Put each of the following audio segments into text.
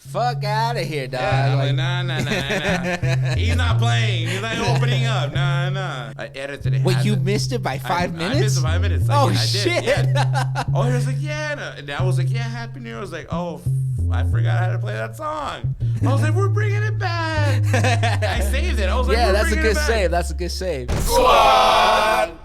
Fuck out of here, dog. Yeah, I'm like, nah. He's not playing. He's like opening up. Nah. I edited it. Wait, you missed it by 5 minutes? I missed it 5 minutes. Like, oh, I shit. Did, yeah. Oh, he was like, yeah. And I was like, yeah, Happy New Year. I was like, oh, I forgot how to play that song. I was like, we're bringing it back. I saved it. I was like, yeah, that's a good save. That's a good save. Squad!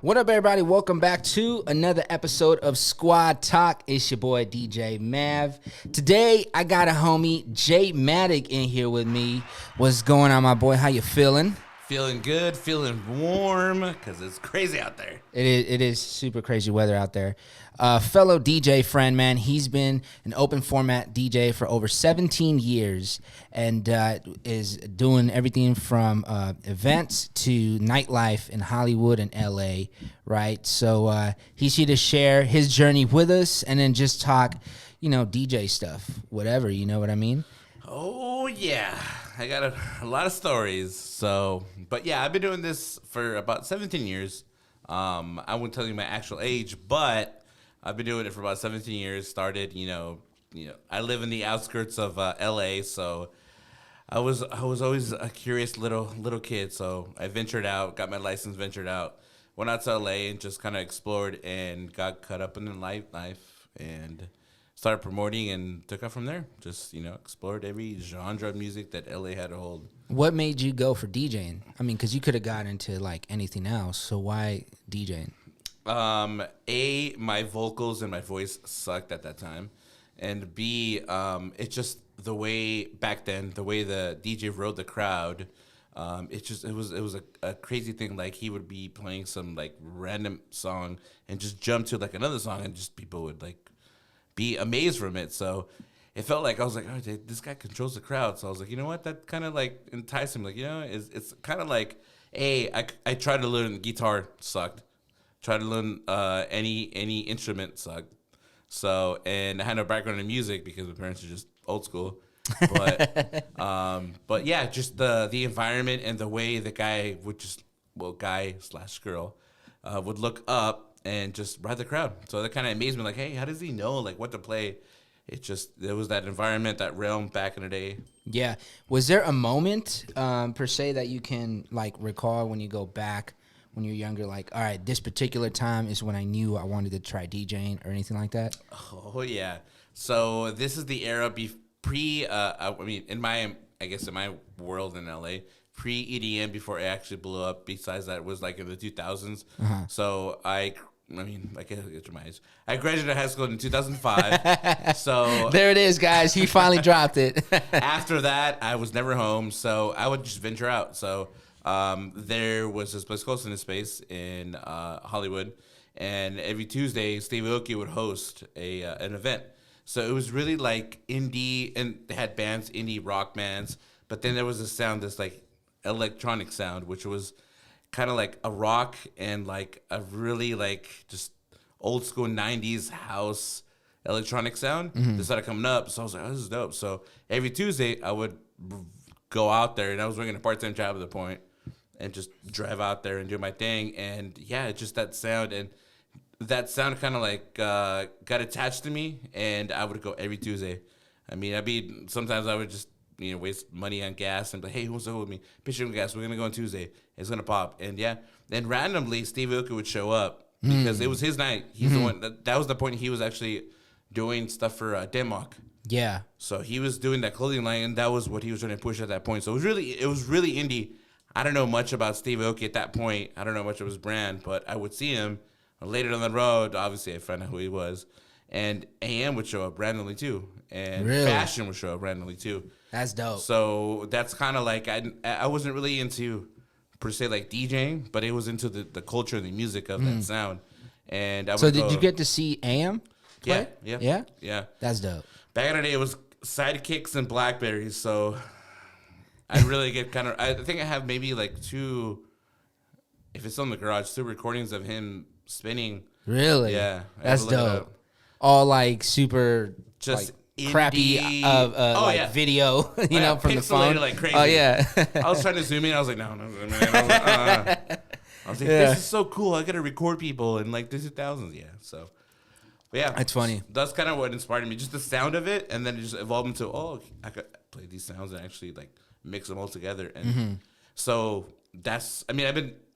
What up, everybody? Welcome back to another episode of Squad Talk. It's your boy, DJ Mav. Today, I got a homie, Jay Matic, in here with me. What's going on, my boy? How you feeling? Feeling good, feeling warm, because it's crazy out there. It is super crazy weather out there. Fellow DJ friend, man, he's been an open format DJ for over 17 years and is doing everything from events to nightlife in Hollywood and LA, right? So he's here to share his journey with us and then just talk, DJ stuff, whatever, you know what I mean? Oh, yeah. I got a lot of stories. But yeah, I've been doing this for about 17 years. I won't tell you my actual age, but I've been doing it for about 17 years. Started, I live in the outskirts of LA, so I was always a curious little kid. So I ventured out, got my license, ventured out, went out to LA and just kind of explored and got caught up in the nightlife and started promoting and took off from there. Just, explored every genre of music that LA had to hold. What made you go for DJing? I mean, because you could have got into, like, anything else. So why DJing? My vocals and my voice sucked at that time. And B, it's just the way, back then, the way the DJ rode the crowd, it was a crazy thing. Like, he would be playing some, like, random song and just jump to, like, another song and just people would, like, be amazed from it. So it felt like I was like, oh, this guy controls the crowd. So I was like, you know what? That kind of like enticed him. Like, it's kind of like, hey, I tried to learn guitar, sucked. Tried to learn any instrument, sucked. So, and I had no background in music because my parents are just old school. But yeah, just the environment and the way the guy would just, guy/girl would look up and just ride the crowd. So that kind of amazed me. Like, hey, how does he know like what to play? It was that environment, that realm back in the day. Yeah. Was there a moment per se that you can like recall when you go back when you're younger? Like, all right, this particular time is when I knew I wanted to try DJing or anything like that. Oh yeah. So this is the era in my world in LA. Pre-EDM, before it actually blew up. Besides that, it was like in the 2000s. Uh-huh. So I guess my age. I graduated high school in 2005. So there it is, guys. He finally dropped it. After that, I was never home, so I would just venture out. So there was this place called Space in Hollywood, and every Tuesday, Steve Aoki would host an event. So it was really like indie, and they had bands, indie rock bands, but then there was a sound, this like electronic sound, which was kind of like a rock and like a really like just old school 90s house electronic sound that started coming up. So I was like, oh, this is dope. So every Tuesday I would go out there, and I was working a part-time job at the point, and just drive out there and do my thing. And yeah, it's just that sound, and that sound kind of like got attached to me, and I would go every Tuesday. I mean, sometimes I would just waste money on gas and be like, hey, who wants to go with me? Pitch gas. We're going to go on Tuesday. It's going to pop. And yeah, then randomly, Steve Aoki would show up because it was his night. He's the one that was the point he was actually doing stuff for Denmark. Yeah. So he was doing that clothing line, and that was what he was trying to push at that point. So it was really indie. I don't know much about Steve Aoki at that point. I don't know much of his brand, but I would see him later down the road. Obviously, I found out who he was. And AM would show up randomly too. And really? Fashion would show up randomly too. That's dope. So that's kind of like, I wasn't really into, per se, like DJing, but it was into the culture and the music of that sound. And I would did you get to see AM play? Yeah. That's dope. Back in the day, it was Sidekicks and Blackberries, so I really get I think I have maybe like two, if it's still in the garage, two recordings of him spinning. Really? Yeah. That's dope. All like super just like crappy video, from the phone. Like crazy. Oh yeah. I was trying to zoom in. I was like, no. I was like, this is so cool. I got to record people in like the 2000s. Yeah. So, But yeah, That's funny. That's kind of what inspired me, just the sound of it, and then it just evolved into I could play these sounds and actually like mix them all together. And so that's, I mean,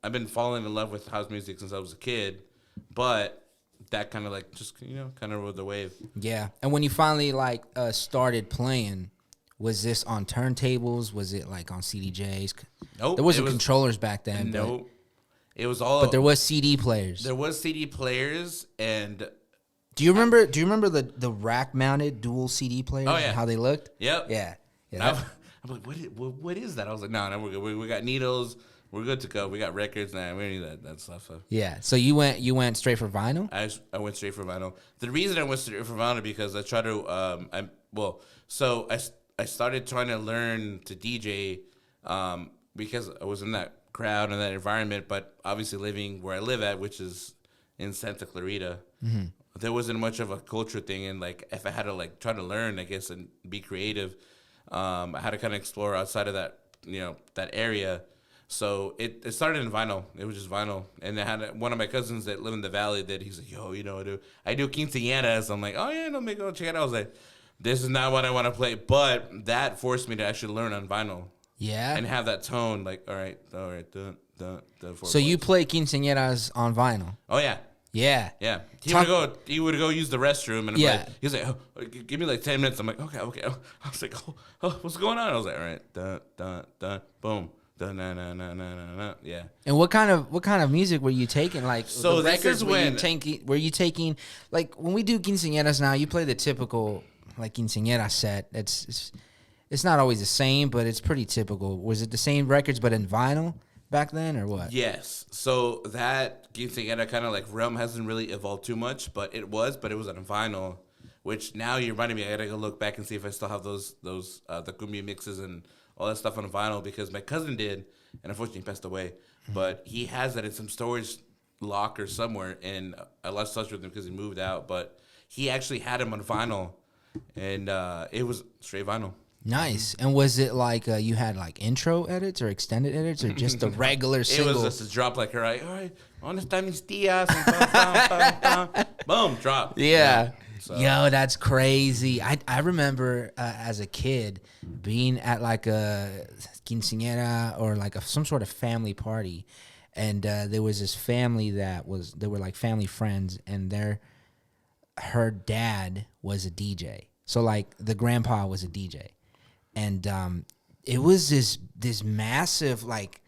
I've been falling in love with house music since I was a kid, but that kind of like just kind of rode the wave. Yeah. And when you finally like started playing, was this on turntables? Was it like on CDJs? Nope. There wasn't controllers back then. Nope. It was all. But there was CD players. There was CD players, and do you remember the rack mounted dual CD players? Oh yeah. And how they looked? Yep. Yeah. I'm like, what is that? I was like, no, we're good. We got needles. We're good to go. We got records. Nah, we don't need that stuff. So. Yeah. So you went straight for vinyl? I went straight for vinyl. The reason I went straight for vinyl because I tried to I started trying to learn to DJ because I was in that crowd and that environment, but obviously living where I live at, which is in Santa Clarita, there wasn't much of a culture thing. And like, if I had to like try to learn, I guess, and be creative, I had to kind of explore outside of that, that area. So it started in vinyl. It was just vinyl. And I had one of my cousins that live in the valley that he's like, yo, I do quinceañeras. I'm like, oh yeah, no, go check it out. I was like, this is not what I want to play. But that forced me to actually learn on vinyl. Yeah. And have that tone, like, all right, dun. So you play quinceañeras on vinyl? Oh yeah. Yeah. Yeah. He would go use the restroom, and he's like, oh, give me like 10 minutes. I'm like, okay. I was like, oh, what's going on? I was like, all right, dun, boom. Yeah. And what kind of music were you taking? Like, so the this is when were you taking like when we do quinceañeras now? You play the typical like quinceañera set. It's not always the same, but it's pretty typical. Was it the same records but in vinyl back then, or what? Yes. So that quinceañera kind of like realm hasn't really evolved too much, but it was on vinyl. Which now you're reminding me, I gotta go look back and see if I still have those the cumbia mixes and all that stuff on vinyl, because my cousin did, and unfortunately he passed away. But he has that in some storage locker somewhere, and I lost touch with him because he moved out. But he actually had him on vinyl, and it was straight vinyl. Nice. And was it like you had like intro edits or extended edits or just the regular single? It was just a drop like, all right, ¿dónde están mis tías? And boom, drop. Yeah. So. Yo, that's crazy. I remember as a kid being at like a quinceañera or like some sort of family party, and there was this family they were like family friends, and her dad was a DJ. So like the grandpa was a DJ, and it was this massive, like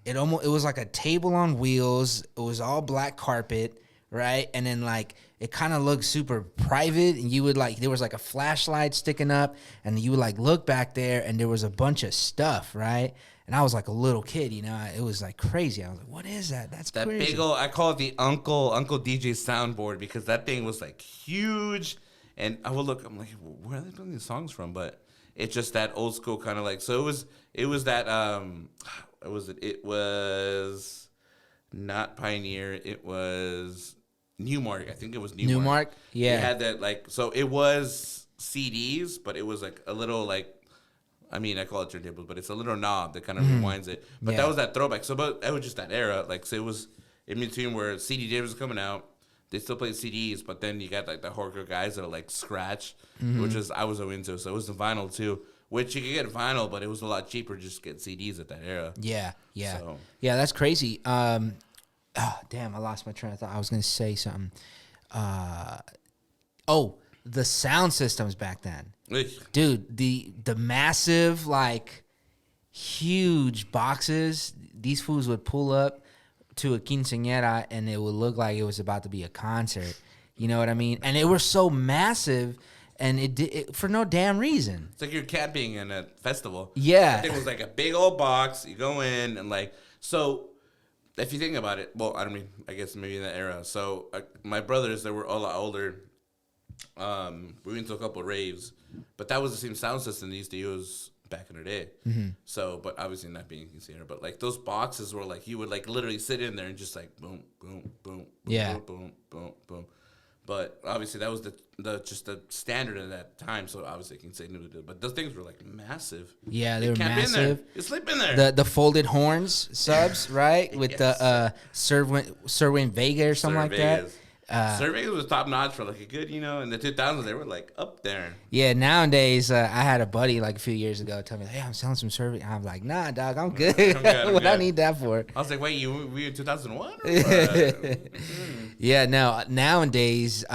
it was like a table on wheels. It was all black carpet, right? And then like it kind of looked super private, and you would like, there was like a flashlight sticking up, and you would like look back there, and there was a bunch of stuff, right? And I was like a little kid, it was like crazy. I was like, what is that? That's that crazy. Big old, I call it the Uncle DJ soundboard, because that thing was like huge. And I would look, I'm like, where are they playing these songs from? But it's just that old school kind of like, so it was that, it was not Pioneer, it was Newmark. I think it was Newmark. Newmark? Yeah. It had that like, so it was CDs, but it was like a little like, I mean, I call it turntables, but it's a little knob that kind of rewinds it. But that was that throwback. So, but that was just that era. Like, so it was in between where CDJ was coming out. They still played CDs, but then you got like the hardcore guys that are like scratch, which is I was so into. So it was the vinyl too, which you could get vinyl, but it was a lot cheaper just to get CDs at that era. Yeah. So. Yeah, that's crazy. Damn, I lost my train of thought. I was gonna say something. The sound systems back then, dude. The massive, like, huge boxes. These fools would pull up to a quinceañera, and it would look like it was about to be a concert. You know what I mean? And it was so massive, and it for no damn reason. It's like you're camping in a festival. Yeah, it was like a big old box. You go in and like so. If you think about it, well, I guess maybe in that era. So my brothers, they were a lot older. We went to a couple of raves, but that was the same sound system they used to use back in the day. So, but obviously not being considered, but like those boxes were like, you would like literally sit in there and just like boom, boom, boom, boom, boom, boom, boom. But obviously that was the standard at that time. So obviously I can say no, but those things were like massive. Yeah, they were massive. You sleep in there. The folded horns subs, right? With the Serwin Vega or something like that. Surveys was top notch for like a good, in the 2000s they were like up there. Yeah, nowadays I had a buddy like a few years ago tell me, "Hey, I'm selling some survey." I'm like, "Nah, dog, I'm good. What I need that for?" I was like, "Wait, we in 2001?" Yeah, no. Nowadays,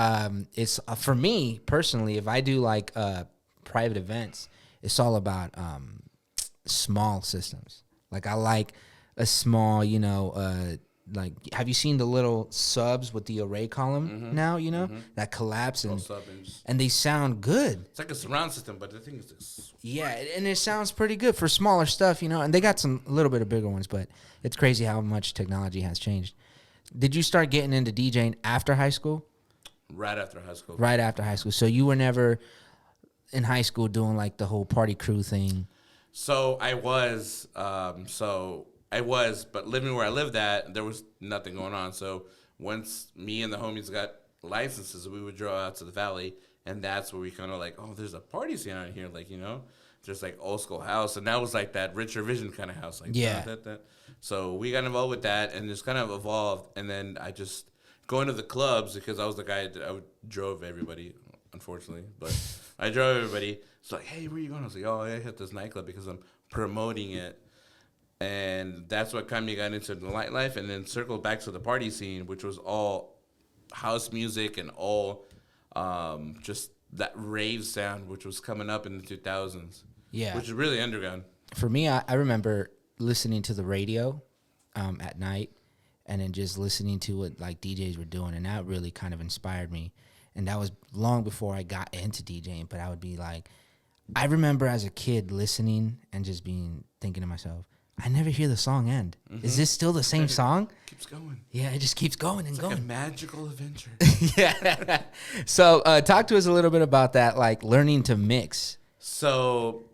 it's for me personally. If I do like private events, it's all about small systems. Like I like a small, like, have you seen the little subs with the array column now, that collapse and they sound good. It's like a surround system, but the thing is this. Yeah, and it sounds pretty good for smaller stuff, and they got a little bit of bigger ones, but it's crazy how much technology has changed. Did you start getting into DJing after high school? Right after high school. Right after high school. So you were never in high school doing like the whole party crew thing? So I was, but living where I lived at, there was nothing going on. So once me and the homies got licenses, we would draw out to the valley, and that's where we kind of like, oh, there's a party scene out here, like, just like old school house, and that was like that richer vision kind of house, like that. So we got involved with that, and just kind of evolved, and then I just going to the clubs because I was the guy that drove everybody, unfortunately, but I drove everybody. It's like, hey, where you going? I was like, oh, I hit this nightclub because I'm promoting it. And that's what kind of got into the nightlife, and then circled back to the party scene, which was all house music and all just that rave sound, which was coming up in the 2000s. Yeah. Which is really underground. For me, I remember listening to the radio at night and then just listening to what like DJs were doing, and that really kind of inspired me. And that was long before I got into DJing, but I would be like, I remember as a kid listening and just thinking to myself, I never hear the song end. Mm-hmm. Is this still the same song? Keeps going. Yeah, it just keeps going and it's going. Like a magical adventure. Yeah. So talk to us a little bit about that, like learning to mix. So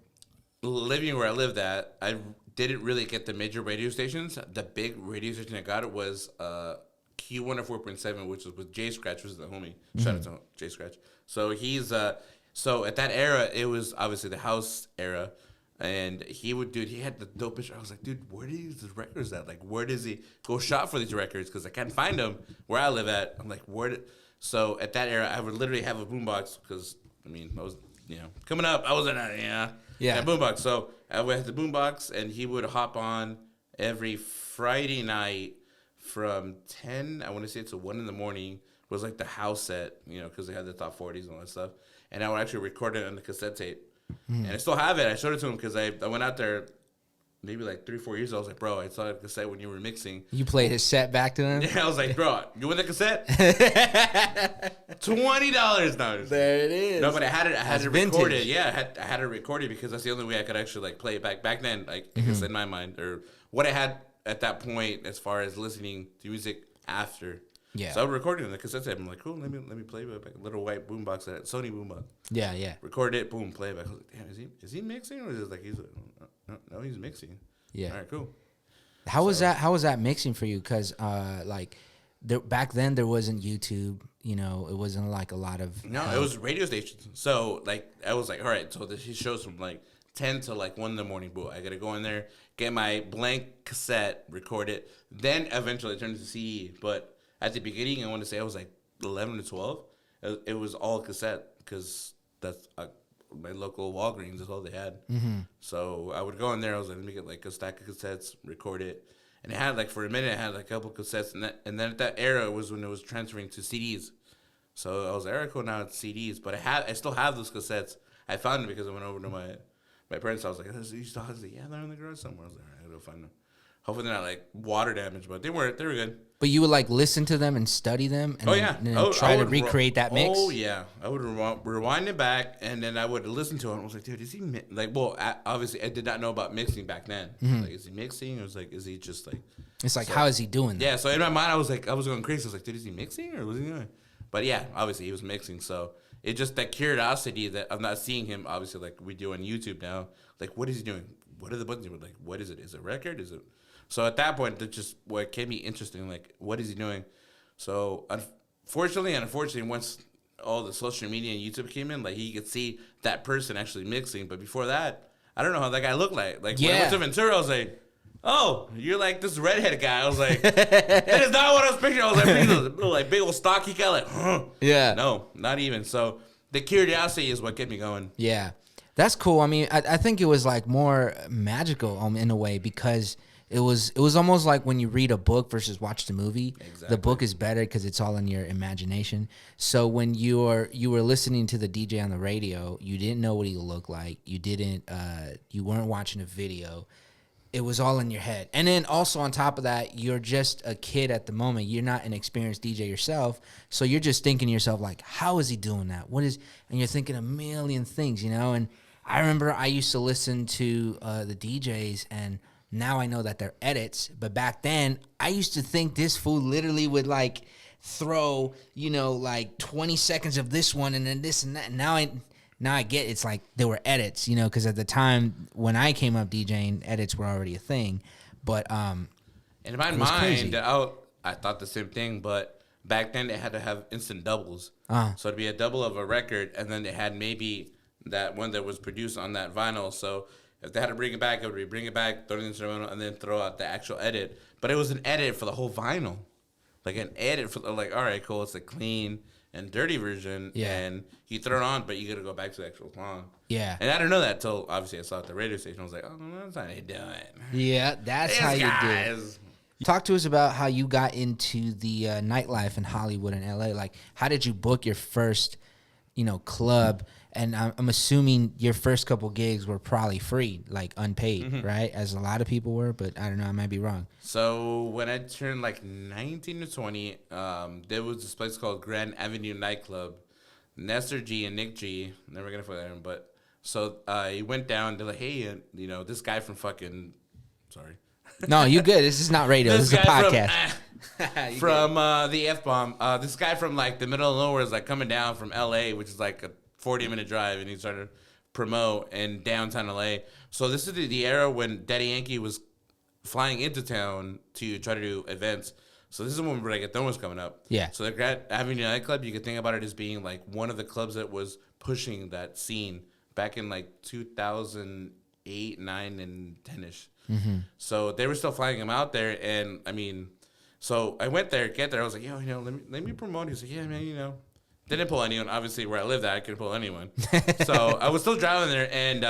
living where I lived at, I didn't really get the major radio stations. The big radio station I got was Q104.7, which was with Jay Scratch, which is the homie. Shout out to Jay Scratch. So he's so at that era, it was obviously the house era. And he had the dope picture. I was like, dude, where do he use his records at? Like, where does he go shop for these records? Because I can't find them where I live at. I'm like, so at that era, I would literally have a boombox because, I was, coming up, I was in a boombox. So I would have the boombox, and he would hop on every Friday night from 10, I want to say to 1 in the morning, was like the house set, because they had the top 40s and all that stuff. And I would actually record it on the cassette tape. And I still have it. I showed it to him because I went out there maybe like 3-4 years ago. I was like, bro, I saw the cassette when you were mixing. You played his set back to him? Yeah, I was like, bro, you want the cassette? $20 now. There it is. No, but I had it recorded. Yeah, I had it recorded because that's the only way I could actually like play it back. Back then, like I guess in my mind, or what I had at that point as far as listening to music after. Yeah. So I recorded it on the cassette tape. I'm like, cool, let me play it back. A little white boombox, that Sony boombox. Yeah, yeah. Record it, boom, play it back. I was like, damn, is he mixing, or is it like no, he's mixing. Yeah. All right, cool. How was that mixing for you? Because back then there wasn't YouTube. It wasn't like a lot of. No, it was radio stations. So like I was like, all right, so this shows from like 10 to like 1 in the morning. Boo, I gotta go in there, get my blank cassette, record it, then eventually turn it to CD. But at the beginning, I want to say I was like 11 to 12. It was all cassette because that's my local Walgreens is all they had. Mm-hmm. So I would go in there. I was like, let me get like a stack of cassettes, record it, and it had like for a minute, I had like a couple cassettes, and then at that era was when it was transferring to CDs. So I was like, all right, cool, now it's CDs, but I still have those cassettes. I found them because I went over to my parents' house. I was like, you still have them? Yeah, they're in the garage somewhere. I was like, all right, I gotta find them. Hopefully they're not like water damage, but they weren't. They were good. But you would like listen to them and study them, and then try to recreate that mix. Oh yeah, I would rewind it back, and then I would listen to it. And I was like, dude, is he like? Well, obviously I did not know about mixing back then. Mm-hmm. Like, is he mixing, or is he just like? It's like, how is he doing that? Yeah. So in my mind, I was going crazy. I was like, dude, is he mixing, or was he doing? But yeah, obviously he was mixing. So it just that curiosity that I'm not seeing him. Obviously, like we do on YouTube now. Like, what is he doing? What are the buttons? Like, what is it? Is it a record? Is it? So at that point, that's just what can be interesting. Like, what is he doing? So unfortunately, once all the social media and YouTube came in, like he could see that person actually mixing. But before that, I don't know how that guy looked like. Like when I went to Ventura, I was like, oh, you're like this redhead guy. I was like, that is not what I was picturing. I was like, little, like big old stocky guy, like, huh? Yeah. No, not even. So the curiosity is what kept me going. Yeah, that's cool. I mean, I think it was like more magical in a way because it was almost like when you read a book versus watch the movie. Exactly. The book is better because it's all in your imagination. So when you were listening to the DJ on the radio, you didn't know what he looked like. You weren't watching a video. It was all in your head. And then also on top of that, you're just a kid at the moment. You're not an experienced DJ yourself. So you're just thinking to yourself, like, how is he doing that? And you're thinking a million things, you know? And I remember I used to listen to the DJs, and now I know that they're edits. But back then, I used to think this fool literally would, like, throw, like 20 seconds of this one and then this and that. And now I get it's like there were edits, because at the time when I came up DJing, edits were already a thing. But in my mind, I thought the same thing, but back then they had to have instant doubles. So it'd be a double of a record, and then they had maybe that one that was produced on that vinyl. So if they had to bring it back, it would be bring it back, throw it in the instrumental, and then throw out the actual edit. But it was an edit for the whole vinyl. Like an edit for, like, all right, cool, it's a clean and dirty version, and you throw it on, but you got to go back to the actual song. Yeah. And I didn't know that until, obviously, I saw it at the radio station. I was like, oh, no, that's not how you do it. Yeah, that's how you do it. Talk to us about how you got into the nightlife in Hollywood and L.A. Like, how did you book your first, club? And I'm assuming your first couple gigs were probably free, like unpaid, right? As a lot of people were, but I don't know, I might be wrong. So when I turned like 19 to 20, there was this place called Grand Avenue Nightclub. Nestor G and Nick G, never gonna forget him, but so he went down. They're like, hey, this guy from fucking, sorry. No, you good. This is not radio. This is a podcast. From the F-bomb. This guy from like the middle of nowhere is like coming down from L.A., which is like a 40-minute drive, and he started to promote in downtown LA. So this is the era when Daddy Yankee was flying into town to try to do events. So this is when Reggaeton was coming up. Yeah. So the Grand Avenue Nightclub, you could think about it as being like one of the clubs that was pushing that scene back in like 2008, 9, and 10-ish. Mm-hmm. So they were still flying him out there, and I mean, so I went there, I was like, yo, let me promote. He's like, yeah, man, Didn't pull anyone. Obviously, where I lived at, I couldn't pull anyone. So I was still driving there, and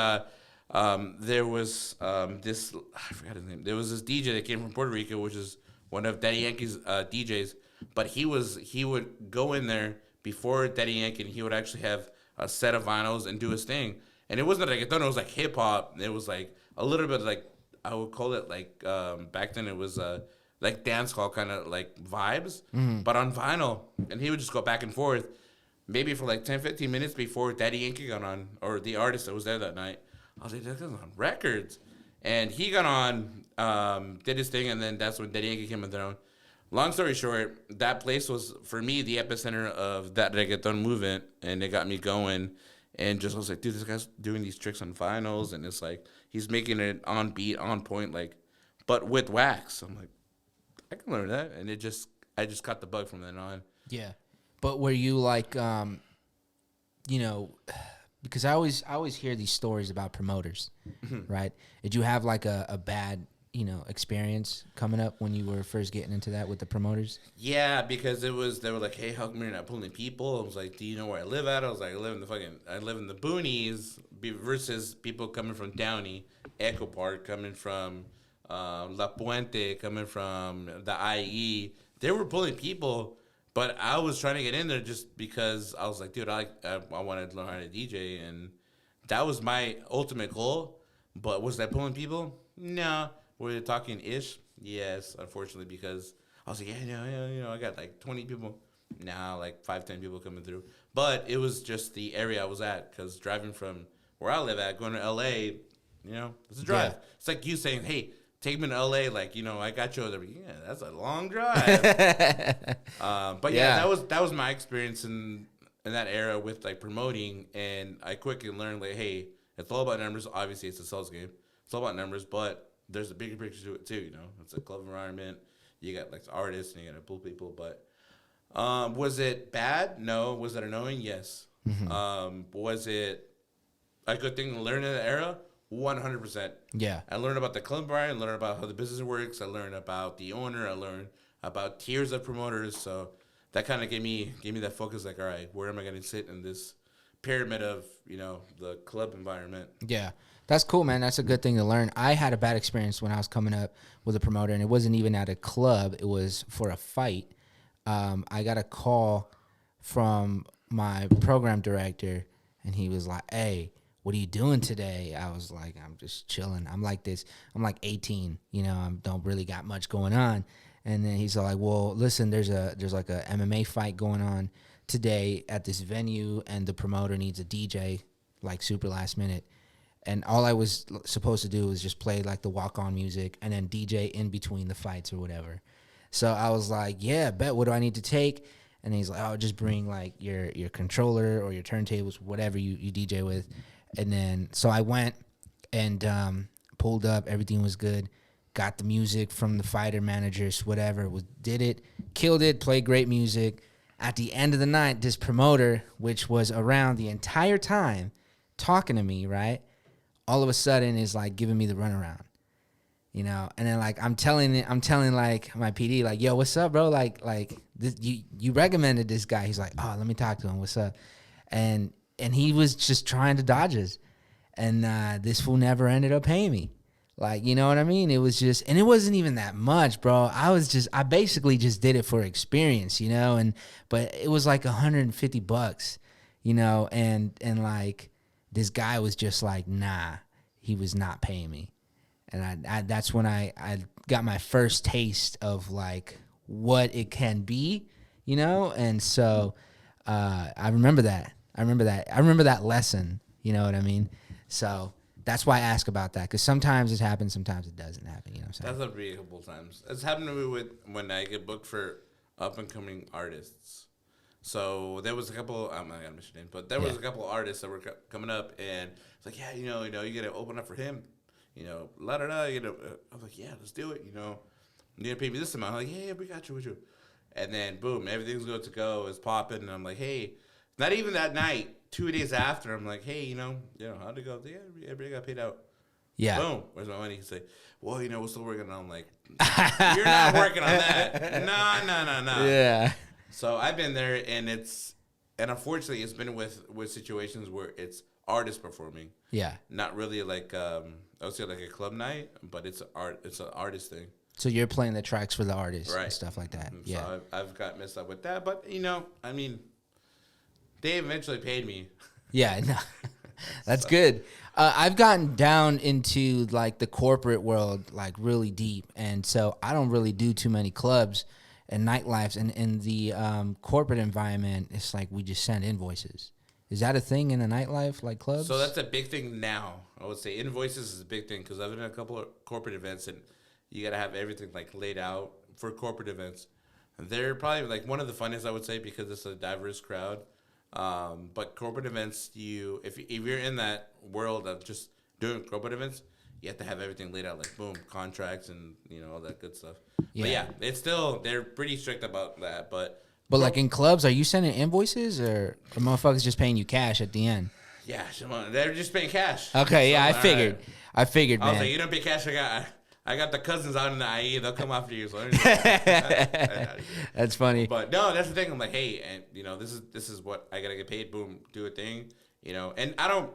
there was this, I forgot his name. There was this DJ that came from Puerto Rico, which is one of Daddy Yankee's DJs. But he would go in there before Daddy Yankee, and he would actually have a set of vinyls and do his thing. And it wasn't reggaeton, it was like hip hop. It was like a little bit like, I would call it like, back then it was like dance hall kind of like vibes, but on vinyl. And he would just go back and forth. Maybe for like 10, 15 minutes before Daddy Yankee got on, or the artist that was there that night. I was like, that guy's on records. And he got on, did his thing, and then that's when Daddy Yankee came on their own. Long story short, that place was, for me, the epicenter of that reggaeton movement, and it got me going. And just I was like, dude, this guy's doing these tricks on vinyls, and it's like, he's making it on beat, on point, like, but with wax. I'm like, I can learn that. And I just caught the bug from then on. Yeah. But were you like, because I always hear these stories about promoters, right? Did you have like a bad, experience coming up when you were first getting into that with the promoters? Yeah, because they were like, hey, how come you're not pulling people? I was like, do you know where I live at? I was like, I live in the boonies versus people coming from Downey, Echo Park, coming from La Puente, coming from the IE. They were pulling people. But I was trying to get in there just because I was like, dude, I wanted to learn how to DJ, and that was my ultimate goal. But was that pulling people? No. Were they talking ish? Yes, unfortunately, because I was like, I got like 20 people. Now, like 5, 10 people coming through. But it was just the area I was at, because driving from where I live at, going to LA, it's a drive. Yeah. It's like you saying, hey, take me to LA, like, I got you over there. Yeah, that's a long drive. But yeah, that was my experience in that era with like promoting, and I quickly learned like, hey, it's all about numbers. Obviously, it's a sales game. It's all about numbers, but there's a bigger picture to it too. It's a club environment. You got like artists, and you got to pull people. But was it bad? No. Was it annoying? Yes. Mm-hmm. Was it a good thing to learn in that era? 100%. Yeah. I learned about the club bar. I learned about how the business works. I learned about the owner. I learned about tiers of promoters. So that kind of gave me that focus. Like, all right, where am I going to sit in this pyramid of the club environment? Yeah. That's cool, man. That's a good thing to learn. I had a bad experience when I was coming up with a promoter, and it wasn't even at a club. It was for a fight. I got a call from my program director, and he was like, "Hey, what are you doing today?" I was like, "I'm just chilling." I'm like this. I'm like 18. I don't really got much going on. And then he's like, "Well, listen, there's like a MMA fight going on today at this venue, and the promoter needs a DJ, like super last minute." And all I was supposed to do was just play like the walk-on music and then DJ in between the fights or whatever. So I was like, yeah, bet. What do I need to take? And he's like, oh, just bring like your controller or your turntables, whatever you DJ with. And then so I went and pulled up. Everything was good. Got the music from the fighter managers, whatever. Did it, killed it, played great music. At the end of the night, this promoter, which was around the entire time talking to me, right? All of a sudden is like giving me the runaround, and then like I'm telling like my PD, like, yo, what's up, bro? Like this, you recommended this guy. He's like, oh, let me talk to him. What's up? And he was just trying to dodge us, and this fool never ended up paying me. Like, you know what I mean? It was just, and it wasn't even that much, bro. I basically just did it for experience, but it was like $150, and like, this guy was just like, nah, he was not paying me. And I that's when I got my first taste of like what it can be, And so I remember that. I remember that lesson, you know what I mean? So that's why I ask about that, because sometimes it happens, sometimes it doesn't happen, you know what I'm saying? That's happened to me a couple times. It's happened to me with when I get booked for up-and-coming artists. So there was a couple. I'm not gonna mention names, but there was a couple artists that were coming up, and it's like, yeah, you gotta open up for him, la da da. I was like, yeah, let's do it. You gotta pay me this amount. I'm like, yeah, we got you. And then boom, everything's good to go. It's popping, and I'm like, hey, not even that night. 2 days after, I'm like, hey, how'd it go? Yeah, everybody got paid out. Yeah. Boom. Where's my money? He's like, well, we're still working on. I'm like, you're not working on that. No. Yeah. So I've been there, and unfortunately, it's been with situations where it's artists performing. Yeah. Not really like I would say like a club night, but it's an artist thing. So you're playing the tracks for the artists, right? And stuff like that. So Yeah. I've got messed up with that, but I mean, they eventually paid me. Yeah. No. That's good. I've gotten down into like the corporate world, like really deep, and so I don't really do too many clubs and nightlifes. And in the corporate environment, it's like we just send invoices. Is that a thing in a nightlife, like clubs? So that's a big thing now. I would say invoices is a big thing, because I've been in a couple of corporate events, and you got to have everything like laid out for corporate events. They're probably like one of the funnest, I would say, because it's a diverse crowd. But corporate events, if you're in that world of just doing corporate events, you have to have everything laid out, like boom, contracts and all that good stuff. Yeah. But yeah, it's still, they're pretty strict about that. But like in clubs, are you sending invoices or motherfuckers just paying you cash at the end? Yeah, they're just paying cash. Okay, yeah, I figured. Right. I figured, man. I was like, you don't pay cash. I got the cousins out in the IE. They'll come after you. So that's funny. But no, that's the thing. I'm like, hey, and this is what I gotta get paid. Boom, do a thing. And I don't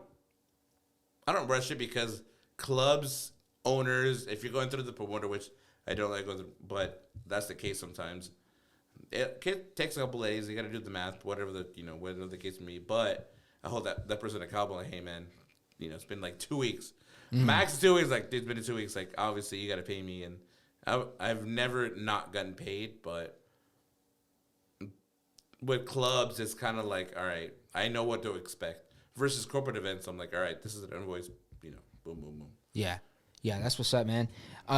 rush it, because clubs owners, if you're going through the promoter, which I don't like going through, but that's the case sometimes. It takes a couple days. You got to do the math, whatever the case may be. But I hold that person accountable. Like, hey, man, it's been like 2 weeks. Max 2 weeks. Like, it's been 2 weeks. Like, obviously, you got to pay me. And I've never not gotten paid. But with clubs, it's kind of like, all right, I know what to expect. Versus corporate events, I'm like, all right, this is an invoice. Boom, boom, boom. Yeah. Yeah, that's what's up, man.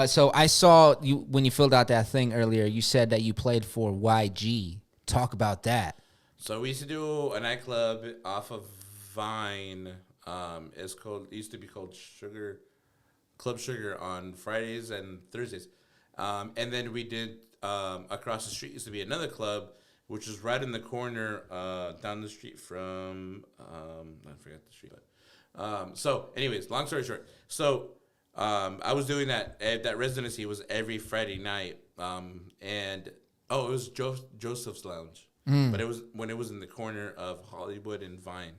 So I saw you when you filled out that thing earlier. You said that you played for YG. Talk about that. So we used to do a nightclub off of Vine. It used to be called Club Sugar on Fridays and Thursdays. And then we did across the street used to be another club, which is right in the corner down the street from I forgot the street. So, anyways, long story short, so I was doing that. That residency was every Friday night, and it was Joseph's Lounge, but it was when it was in the corner of Hollywood and Vine.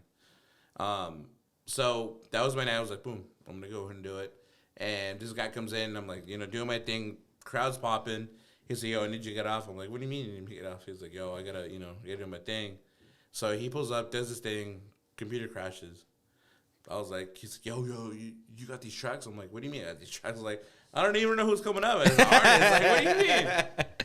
So that was my night. I was like, boom, I'm gonna go ahead and do it. And this guy comes in, I'm like, doing my thing, crowd's popping. He's like, yo, I need you to get off. I'm like, what do you mean you need me to get off? He's like, yo, I gotta do my thing. So he pulls up, does his thing, computer crashes. I was like, he's like, yo, you got these tracks? I'm like, what do you mean I got these tracks? I was like, I don't even know who's coming up as an artist. Like, what do you mean?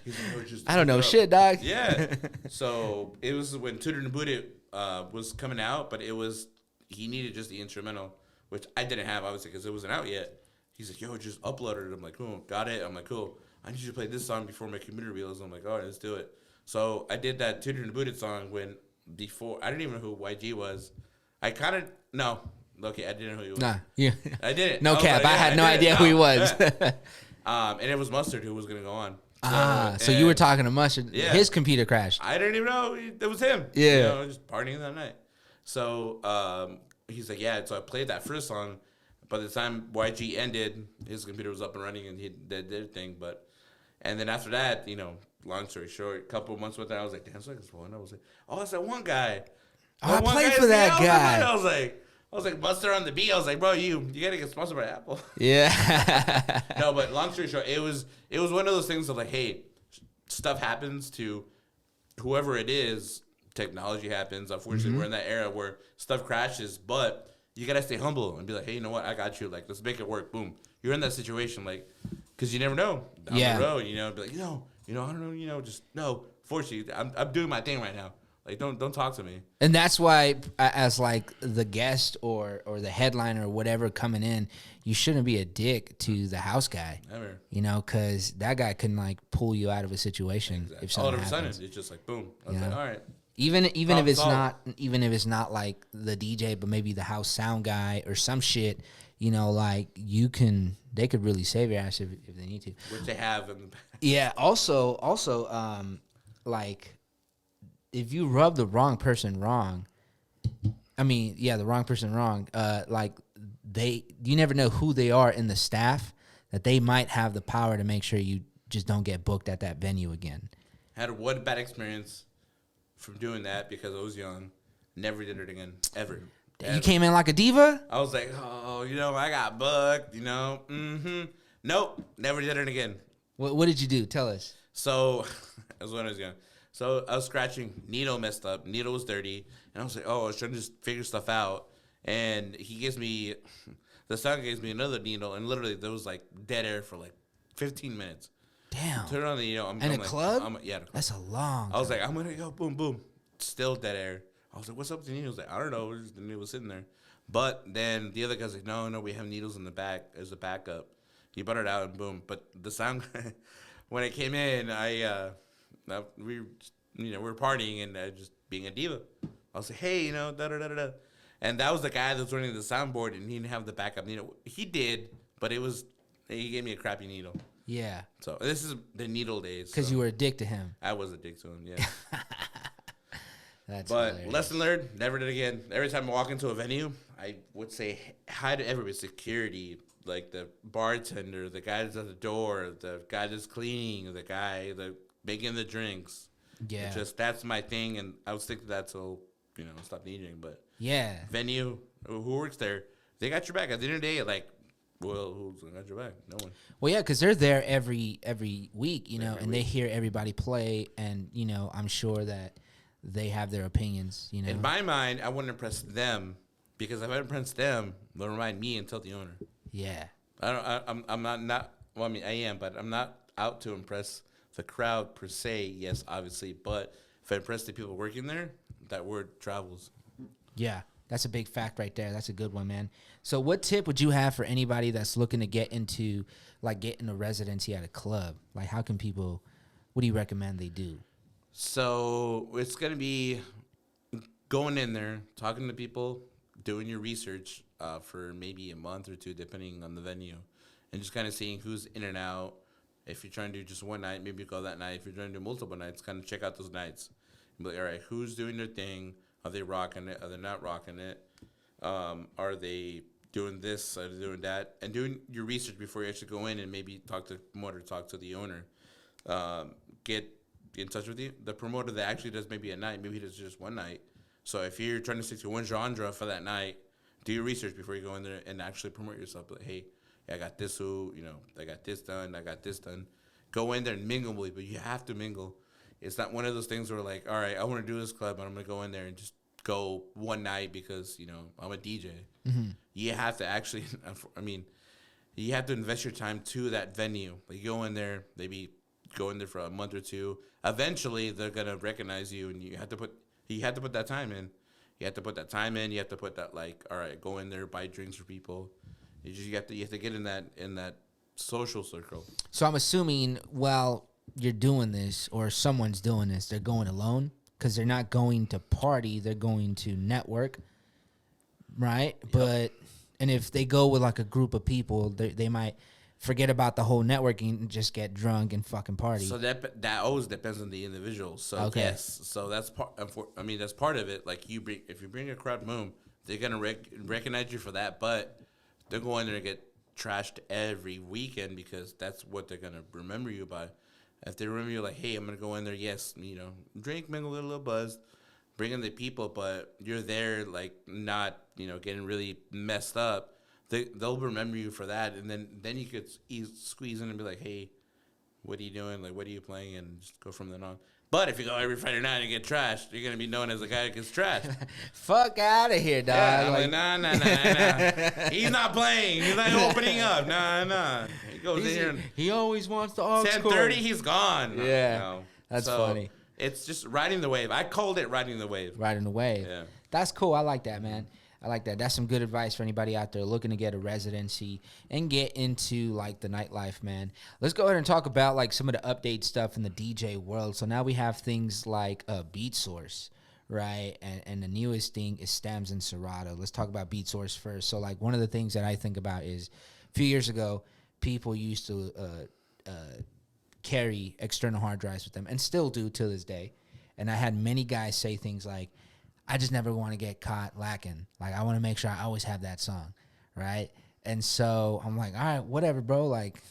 He's like, I don't know shit, dog. Yeah. So it was when Tutor and Booted was coming out, but he needed just the instrumental, which I didn't have, obviously, because it wasn't out yet. He's like, yo, just upload it. I'm like, cool, got it. I'm like, cool. I need you to play this song before my computer reels. I'm like, all right, let's do it. So I did that Tutor and Booted song before, I didn't even know who YG was. No. Okay, I didn't know who he was. Nah, yeah. I didn't. No cap. Like, I had no idea who he was. And it was Mustard who was going to go on. So you were talking to Mustard. Yeah. His computer crashed. I didn't even know it was him. Yeah. Just partying that night. So he's like, yeah. So I played that first song. By the time YG ended, his computer was up and running and he did their thing. And then after that, long story short, a couple of months with that, I was like, damn, it's like this one. I was like, oh, it's that one guy. I played for that guy. I was like, Buster on the beat. I was like, bro, you gotta get sponsored by Apple. Yeah. No, but long story short, it was one of those things of like, hey, stuff happens to whoever it is. Technology happens. Unfortunately, we're in that era where stuff crashes, but you gotta stay humble and be like, hey, you know what? I got you. Like, let's make it work. Boom. You're in that situation, like, because you never know down the road. Be like, I don't know. Just no. Fortunately, I'm doing my thing right now. Like, don't talk to me. And that's why, as like the guest or the headliner or whatever coming in, you shouldn't be a dick to the house guy. Never. Because that guy can like pull you out of a situation if something happens. All of a sudden, it's just like boom. I was like, all right. Even if it's not like the DJ, but maybe the house sound guy or some shit, like they could really save your ass if they need to. Which they have in the past. Yeah. Also, like if you rub the wrong person wrong, the wrong person wrong, you never know who they are in the staff that they might have the power to make sure you just don't get booked at that venue again. Had one bad experience from doing that because I was young. Never did it again. Ever. You came in like a diva? I was like, I got booked, Nope. Never did it again. What did you do? Tell us. So, that was when I was young. So, I was scratching. Needle messed up. Needle was dirty. And I was like, I was trying to just figure stuff out. And the sound gives me another needle. And literally, there was like dead air for like 15 minutes. Damn. Turn on the needle. Club? Yeah. That's a long time. I was like, I'm going to go boom, boom. Still dead air. I was like, what's up with the needles? Like, I don't know. The needle was sitting there. But then the other guy's like, no, we have needles in the back as a backup. He brought it out and boom. But the sound, when it came in, we were partying and just being a diva. I was like, hey, da-da-da-da-da. And that was the guy that was running the soundboard and he didn't have the backup needle. He did, but he gave me a crappy needle. Yeah. So this is the needle days. Because you were a dick to him. I was a dick to him, yeah. But hilarious. Lesson learned, never did it again. Every time I walk into a venue, I would say hi to everybody. Security, like the bartender, the guy that's at the door, the guy that's cleaning, the guy that making the drinks. Yeah. That's my thing, and I would stick to that till, stop needing. But yeah. Venue, who works there, they got your back. At the end of the day, like, well, who's got your back? No one. Well, yeah, because they're there every week, and they hear everybody play, and, I'm sure that they have their opinions, In my mind, I wouldn't impress them because if I impress them, they'll remind me and tell the owner. Yeah. I'm not. Well, I am, but I'm not out to impress the crowd per se. Yes, obviously, but if I impress the people working there, that word travels. Yeah, that's a big fact right there. That's a good one, man. So, what tip would you have for anybody that's looking to get into, like, getting a residency at a club? Like, how can people? What do you recommend they do? So it's going to be going in there, talking to people, doing your research for maybe a month or two, depending on the venue, and just kind of seeing who's in and out. If you're trying to do just one night, maybe go that night. If you're trying to do multiple nights, kind of check out those nights. And be like, all right, who's doing their thing? Are they rocking it? Are they not rocking it? Are they doing this? Are they doing that? And doing your research before you actually go in and maybe talk to the promoter, talk to the owner. Get in touch with the promoter that actually does maybe a night. Maybe he does just one night. So if you're trying to stick to one genre for that night, do your research before you go in there and actually promote yourself. Like, hey, I got this, I got this done, I got this done. Go in there and mingle, but you have to mingle. It's not one of those things where like, all right, I want to do this club, but I'm gonna go in there and just go one night because I'm a DJ. Mm-hmm. You have to actually, you have to invest your time to that venue. Like you go in there, maybe go in there for a month or two. Eventually, they're gonna recognize you, and you have to put that time in. You have to put that time in. You have to put that like, all right, go in there, buy drinks for people. You have to get in that social circle. So I'm assuming while you're doing this or someone's doing this, they're going alone because they're not going to party. They're going to network, right? Yep. And if they go with like a group of people, they might forget about the whole networking and just get drunk and fucking party. So that always depends on the individual. So okay. Yes, so that's part. That's part of it. Like if you bring a crowd, boom, they're gonna recognize you for that. But they're going there to get trashed every weekend because that's what they're gonna remember you by. If they remember you like, hey, I'm gonna go in there, yes, drink, mingle, a little buzz, bring in the people, but you're there like not, getting really messed up. They'll remember you for that, and then you could squeeze in and be like, hey, what are you doing? Like, what are you playing? And just go from then on. But if you go every Friday night and get trashed, you're going to be known as the guy that gets trashed. Fuck out of here, dog. Yeah, I'm like, nah. He's not playing. He's not opening up. Nah. He goes in here. And he always wants the aux 10:30, he's gone. Yeah, that's funny. It's just riding the wave. I called it riding the wave. Riding the wave. Yeah. That's cool. I like that, man. I like that. That's some good advice for anybody out there looking to get a residency and get into like the nightlife, man. Let's go ahead and talk about like some of the update stuff in the DJ world. So now we have things like Beat Source, right? And the newest thing is Stems and Serato. Let's talk about Beat Source first. So like one of the things that I think about is a few years ago, people used to carry external hard drives with them and still do to this day. And I had many guys say things like, I just never want to get caught lacking. Like, I want to make sure I always have that song, right? And so I'm like, all right, whatever, bro. Like,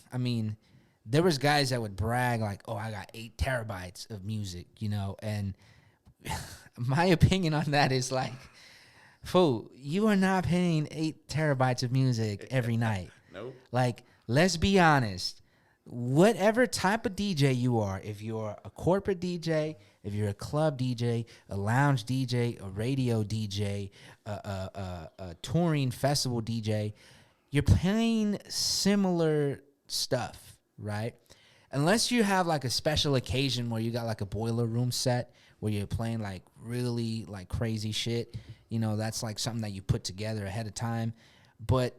there was guys that would brag like, oh, I got 8 terabytes of music, and my opinion on that is like, fool, you are not paying 8 terabytes of music every night. Nope. Like, let's be honest. Whatever type of DJ you are, if you're a corporate DJ, if you're a club DJ, a lounge DJ, a radio DJ, a touring festival DJ, you're playing similar stuff, right? Unless you have like a special occasion where you got like a boiler room set where you're playing like really like crazy shit, that's like something that you put together ahead of time. But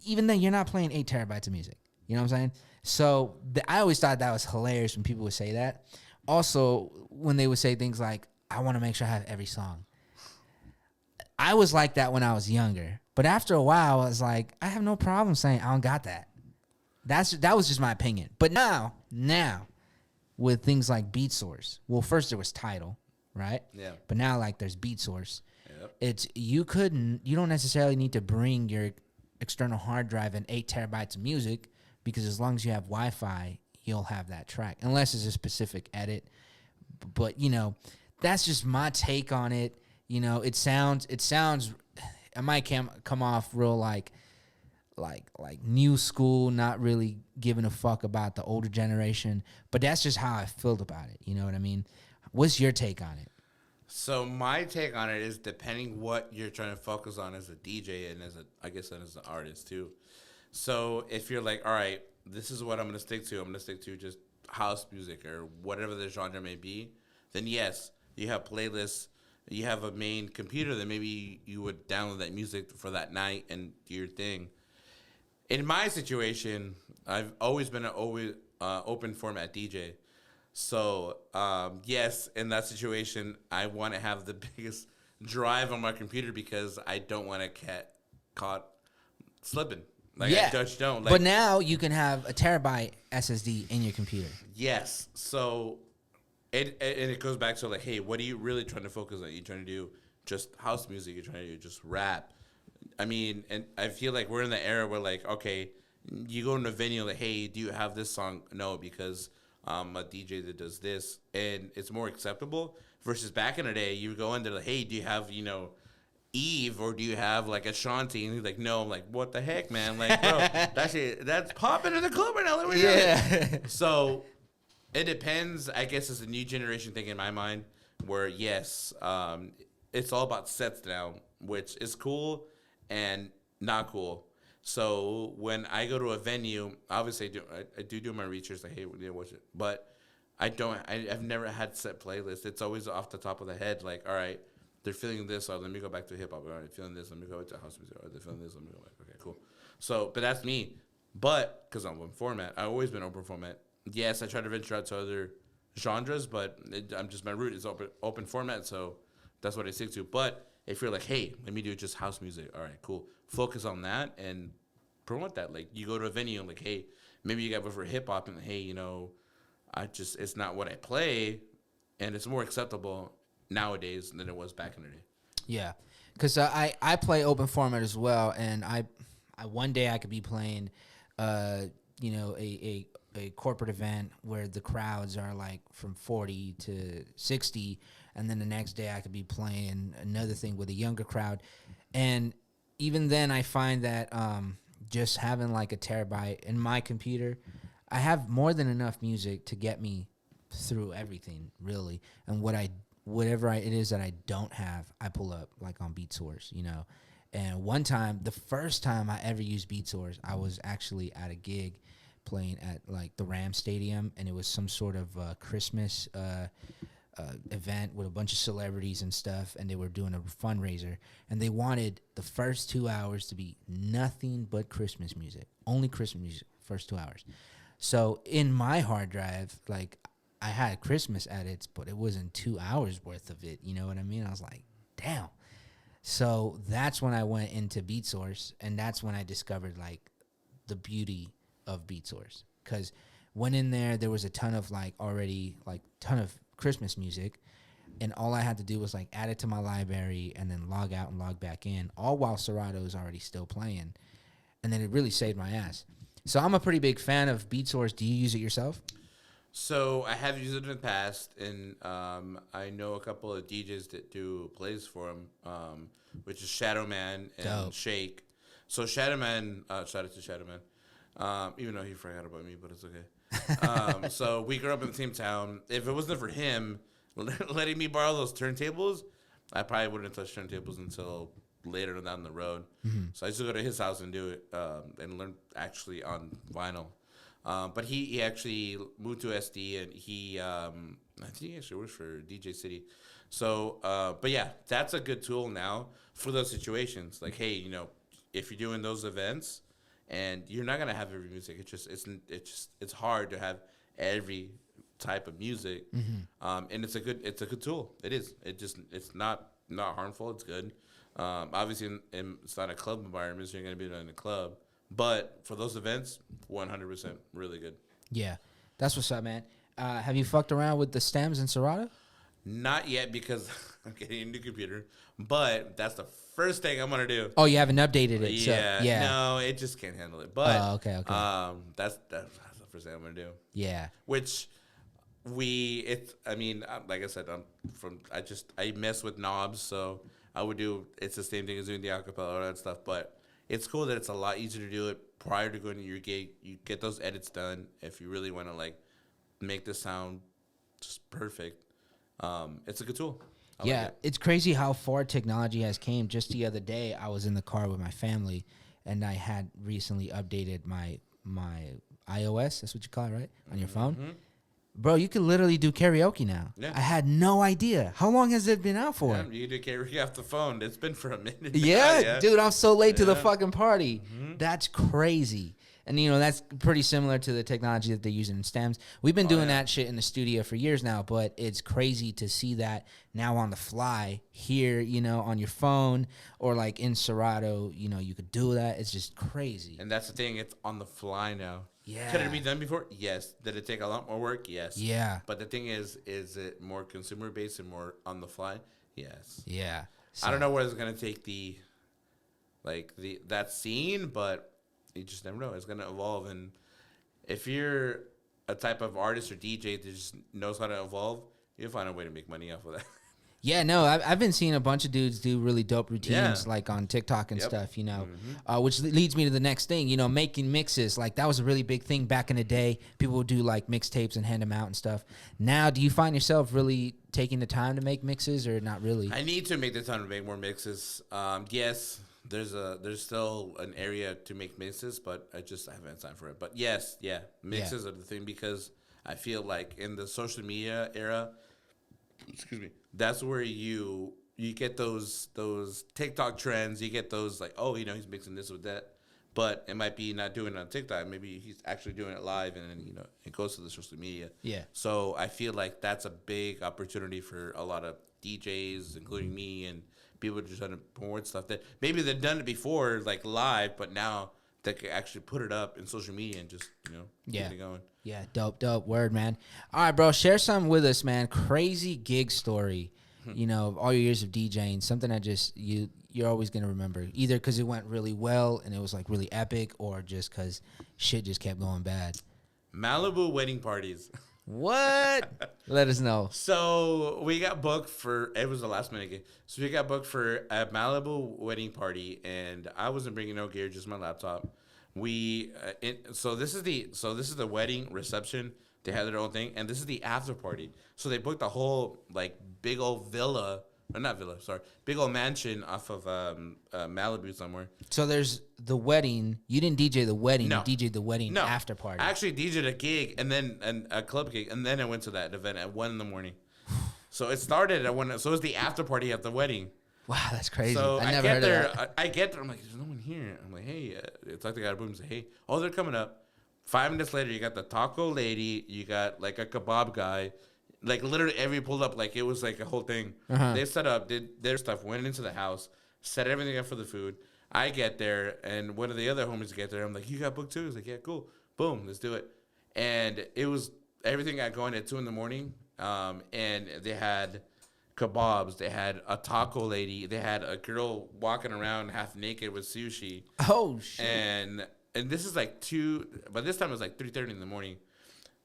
even then, you're not playing 8 terabytes of music. You know what I'm saying? So I always thought that was hilarious when people would say that. Also, when they would say things like, I want to make sure I have every song. I was like that when I was younger. But after a while, I was like, I have no problem saying I don't got that. That was just my opinion. But now, with things like Beat Source, well, first there was Tidal, right? Yeah. But now, like, there's Beat Source. Yep. You don't necessarily need to bring your external hard drive and 8 terabytes of music, because as long as you have Wi-Fi, you'll have that track, unless it's a specific edit. But, that's just my take on it. It sounds, it might come off real like new school, not really giving a fuck about the older generation. But that's just how I felt about it. You know what I mean? What's your take on it? So my take on it is depending what you're trying to focus on as a DJ and as an artist too. So if you're like, all right, this is what I'm going to stick to. I'm going to stick to just house music or whatever the genre may be. Then yes, you have playlists. You have a main computer that maybe you would download that music for that night and do your thing. In my situation, I've always been an open format DJ. So yes, in that situation, I want to have the biggest drive on my computer because I don't want to get caught slipping. Like, yeah. I just don't. But now you can have a terabyte SSD in your computer. Yes. So it goes back to like, hey, what are you really trying to focus on? Are you trying to do just house music? You're trying to do just rap? I mean, and I feel like we're in the era where like, okay, you go into a venue like, hey, do you have this song? No, because a DJ that does this, and it's more acceptable. Versus back in the day, you go in there like, hey, do you have Eve, or do you have like Ashanti? And he's like, no. I'm like, what the heck, man? Like, bro, that's popping in the club right now. Let me Yeah. So it depends. I guess it's a new generation thing in my mind, where yes, it's all about sets now, which is cool and not cool. So when I go to a venue, obviously I do my research. Like, hey, what's it? But I've never had set playlists. It's always off the top of the head. Like, all right, they're feeling this. Let me go back to hip hop. All right, feeling this. Let me go back to house music. All right, they're feeling this. Let me go back. Okay, cool. So, but that's me. But because I'm open format, I've always been open format. Yes, I try to venture out to other genres, but I'm just my root is open format. So that's what I stick to. But if you're like, hey, let me do just house music. All right, cool. Focus on that and promote that. Like, you go to a venue and like, hey, maybe you got for hip hop, and hey, it's not what I play, and it's more acceptable nowadays than it was back in the day. Yeah, because I play open format as well, and I one day I could be playing, a corporate event where the crowds are like from 40 to 60, and then the next day I could be playing another thing with a younger crowd, and even then I find that just having like a terabyte in my computer, I have more than enough music to get me through everything, really. And whatever it is that I don't have, I pull up like on BeatSource, And one time, the first time I ever used BeatSource, I was actually at a gig playing at like the Ram Stadium, and it was some sort of Christmas event with a bunch of celebrities and stuff, and they were doing a fundraiser, and they wanted the first 2 hours to be nothing but Christmas music, only Christmas music, first 2 hours. So in my hard drive, like, I had Christmas edits, but it wasn't 2 hours worth of it. You know what I mean? I was like, damn. So that's when I went into BeatSource, and that's when I discovered like the beauty of BeatSource. Because went in there was a ton of ton of Christmas music, and all I had to do was like add it to my library and then log out and log back in, all while Serato is already still playing. And then it really saved my ass. So I'm a pretty big fan of BeatSource. Do you use it yourself? So I have used it in the past, and I know a couple of DJs that do plays for him, which is Shadow Man and Dope. Shake. So Shadow Man, shout out to Shadow Man, even though he forgot about me, but it's okay. So we grew up in the same town. If it wasn't for him letting me borrow those turntables, I probably wouldn't have touched turntables until later down the road. Mm-hmm. So I used to go to his house and do it and learn actually on vinyl. But he actually moved to SD, and I think he actually works for DJ City. So, but yeah, that's a good tool now for those situations. Like, hey, if you're doing those events, and you're not gonna have every music, it's hard to have every type of music. Mm-hmm. And it's a good tool. It is. It's not harmful. It's good. Obviously, it's not a club environment, so you're gonna be in a club. But for those events, 100% really good. Yeah, that's what's up, man. Have you fucked around with the stems in Serato? Not yet, because I'm getting a new computer. But that's the first thing I'm gonna do. Oh, you haven't updated it. Yeah, so, yeah. No, it just can't handle it. But okay. That's the first thing I'm gonna do. Yeah. Which like I said, I mess with knobs, so I would do. It's the same thing as doing the acapella, all that stuff, but. It's cool that it's a lot easier to do it prior to going to your gig. You get those edits done if you really want to like make the sound just perfect. It's a good tool. I like it. It's crazy how far technology has came. Just the other day, I was in the car with my family, and I had recently updated my iOS. That's what you call it, right? On your phone. Mm-hmm. Bro, you can literally do karaoke now. Yeah. I had no idea. How long has it been out for? Yeah, you do karaoke off the phone. It's been for a minute. Yeah, dude, I'm so late to the fucking party. Mm-hmm. That's crazy. And, that's pretty similar to the technology that they're using in stems. We've been doing that shit in the studio for years now, but it's crazy to see that now on the fly here, on your phone, or like in Serato, you could do that. It's just crazy. And that's the thing. It's on the fly now. Yeah. Could it be done before? Yes. Did it take a lot more work? Yes. Yeah. But the thing is it more consumer based and more on the fly? Yes. Yeah. So, I don't know where it's gonna take like that scene, but you just never know. It's gonna evolve, and if you're a type of artist or DJ that just knows how to evolve, you'll find a way to make money off of that. Yeah, no, I've been seeing a bunch of dudes do really dope routines Yeah. like on TikTok and Yep. stuff, which leads me to the next thing, making mixes. Like that was a really big thing back in the day. People would do like mixtapes and hand them out and stuff. Now, do you find yourself really taking the time to make mixes or not really? I need to make the time to make more mixes. Yes, there's still an area to make mixes, but I haven't had time for it. But yes, yeah, mixes are the thing because I feel like in the social media era, excuse me, that's where you get those TikTok trends. You get those like, oh, he's mixing this with that, but it might be not doing it on TikTok. Maybe he's actually doing it live, and then it goes to the social media. Yeah. So I feel like that's a big opportunity for a lot of DJs, including me, and people just trying to promote stuff that maybe they've done it before, like live, but now they can actually put it up in social media and just get it going. Yeah, dope word, man. All right, bro, share something with us, man. Crazy gig story, of all your years of DJing, something that just you're always gonna remember, either because it went really well and it was like really epic, or just because shit just kept going bad. Malibu wedding parties. What? Let us know. So we got booked it was the last minute gig. So we got booked for a Malibu wedding party, and I wasn't bringing no gear, just my laptop. So this is the wedding reception. They had their own thing, and this is the after party. So they booked a whole like big old big old mansion off of Malibu somewhere. So there's the wedding. You didn't DJ the wedding. No. You DJ'd the wedding No, after party. I actually DJ'd a gig and a club gig, and then I went to that event at 1 a.m. So it started at 1. So it was the after party at the wedding. Wow, that's crazy. So I never heard of that. I get there. I'm like, there's no one here. I'm like, hey, it's like the guy at boom. Say, hey, oh, they're coming up. 5 minutes later, you got the taco lady. You got like a kebab guy. Like literally every pulled up. Like it was like a whole thing. They set up, did their stuff, went into the house, set everything up for the food. I get there, and one of the other homies get there. I'm like, you got booked too? He's like, yeah, cool. Boom, let's do it. And it was everything got going at 2 a.m. And they had kebabs. They had a taco lady. They had a girl walking around half naked with sushi. Oh shit! And this is like 2. But this time it was like 3:30 in the morning.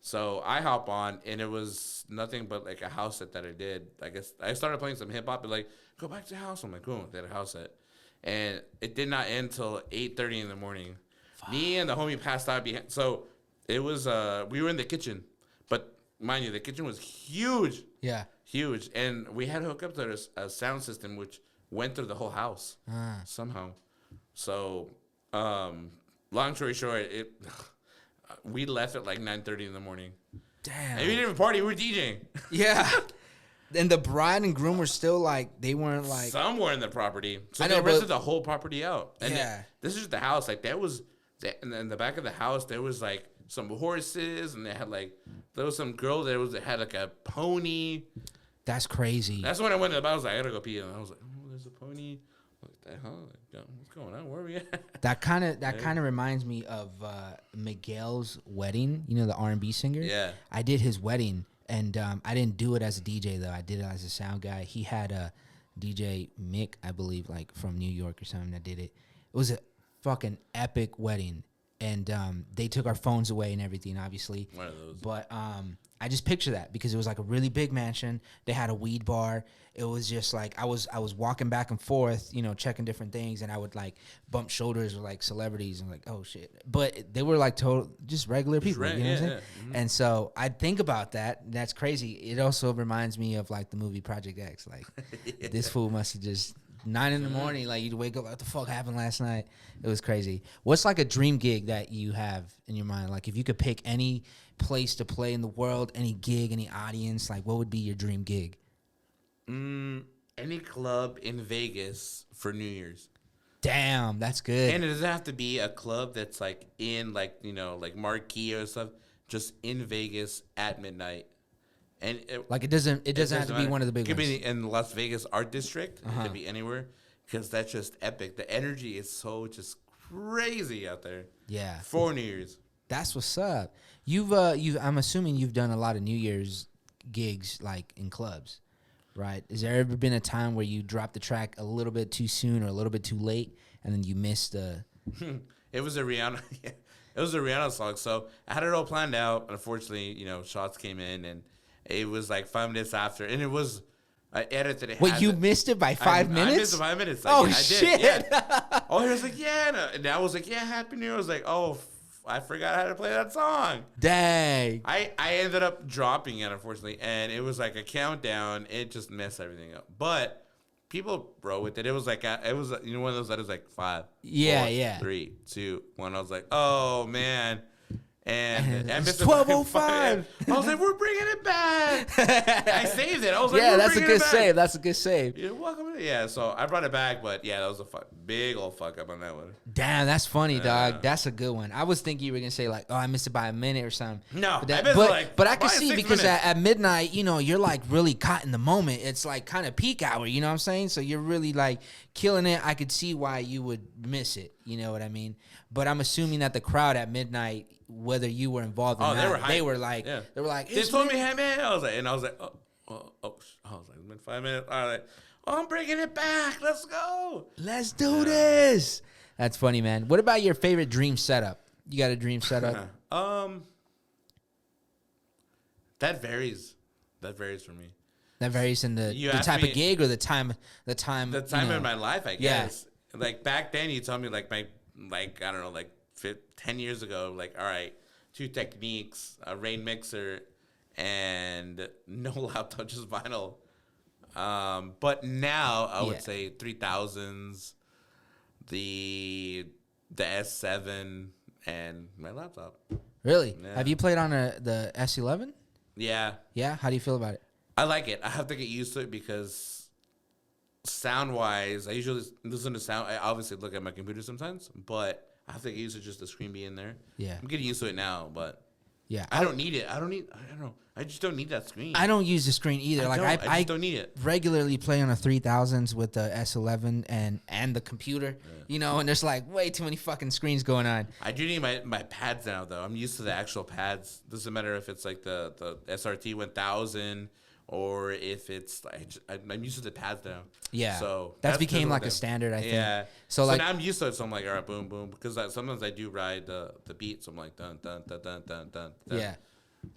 So I hop on, and it was nothing but like a house set that I did. I guess I started playing some hip hop, and like, go back to the house. I'm like, cool. They had a house set, and it did not end till 8:30 in the morning. Fuck. Me and the homie passed out behind. So it was we were in the kitchen, but mind you, the kitchen was huge. Yeah. Huge, and we had to hook up to a sound system which went through the whole house somehow. So, long story short, we left at like 9:30 in the morning. Damn. And we didn't even party. We were DJing. Yeah. And the bride and groom were still like, they weren't like. Somewhere in the property. So I know, they rented but- the whole property out. And Yeah. this is just the house. Like that was, in the back of the house, there was like some horses, and they had like, there was some girl that had like a pony. That's crazy. That's when I went to the bar. I was like, I gotta go pee. And I was like, oh, there's a pony. What the hell? Like, what's going on? Where are we at? That kind of reminds me of Miguel's wedding. You know, the R&B singer. Yeah. I did his wedding, and I didn't do it as a DJ though. I did it as a sound guy. He had a DJ Mick, I believe, like from New York or something, that did it. It was a fucking epic wedding, and they took our phones away and everything, obviously. One of those. But I just picture that because it was like a really big mansion. They had a weed bar. It was just like I was walking back and forth, checking different things, and I would like bump shoulders with like celebrities and like, oh shit. But they were like just regular people, you know what I'm saying? Yeah. Mm-hmm. And so I think about that. That's crazy. It also reminds me of like the movie Project X. Like this fool must have just 9 in the morning, like you'd wake up, what the fuck happened last night? It was crazy. What's like a dream gig that you have in your mind? Like if you could pick any place to play in the world, any gig, any audience, like what would be your dream gig? Any club in Vegas for New Year's. Damn, that's good. And it doesn't have to be a club that's like in like, like Marquee or stuff, just in Vegas at midnight. And it doesn't have to be one of the big ones. It ones. could be in Las Vegas Art District. It could be anywhere because that's just epic. The energy is so just crazy out there. Yeah. For New Year's. That's what's up. I'm assuming you've done a lot of New Year's gigs like in clubs, right? Has there ever been a time where you dropped the track a little bit too soon or a little bit too late and then you missed the. It was a Rihanna. Yeah, it was a Rihanna song. So I had it all planned out. Unfortunately, shots came in, and it was like 5 minutes after, and it was. I edited it. Wait, you missed it by 5 minutes? I missed it 5 minutes. Like, oh I shit! Did, yeah. Oh, he was like, yeah, and I was like, yeah, Happy New Year. I was like, oh, I forgot how to play that song. Dang. I ended up dropping it, unfortunately, and it was like a countdown. It just messed everything up. But people roll with it. It was like one of those that was like 5, Yeah, 4, yeah. 3, 2, 1. I was like, oh man. And it's 12:05. I was like, we're bringing it back. I saved it. I was like, yeah, we're that's a bringing good it back. save. That's a good save. You're welcome. Yeah, so I brought it back, but yeah, that was a big old fuck up on that one. Damn, that's funny, dog. That's a good one. I was thinking you were gonna say like, oh, I missed it by a minute or something. No, but I can see because minutes. at midnight, you're like really caught in the moment. It's like kind of peak hour. You know what I'm saying? So you're really like killing it. I could see why you would miss it. You know what I mean? But I'm assuming that the crowd at midnight, whether you were involved or not, they were like, they told me, hey man, I was like, I was like, I was like, it's been 5 minutes. All right, I'm bringing it back. Let's go. Let's do this. That's funny, man. What about your favorite dream setup? You got a dream setup? That varies. That varies for me. That varies in the type of gig or the time. The time in my life, I guess. Yeah. Like back then, you told me like I don't know, like 10 years ago, like, all right, 2 techniques, a rain mixer, and no laptop, just vinyl. But now I would say 3000s, the S7, and my laptop. Really? Yeah. Have you played on the S11? Yeah. Yeah? How do you feel about it? I like it. I have to get used to it because sound-wise, I usually listen to sound. I obviously look at my computer sometimes, but I have to get used to just the screen being there. Yeah. I'm getting used to it now, but yeah, I don't need it. I don't know. I just don't need that screen. I don't use the screen either. I just don't need it. Regularly play on a 3000s with the S11 and the computer, and there's like way too many fucking screens going on. I do need my pads now, though. I'm used to the actual pads. Doesn't matter if it's like the SRT 1000 or if it's like I'm used to the pads now. Yeah. So that's became like a standard, I think. Yeah. So now I'm used to it. So I'm like, all right, boom, boom. Because sometimes I do ride the beats. So I'm like, dun, dun, dun, dun, dun, dun. Yeah.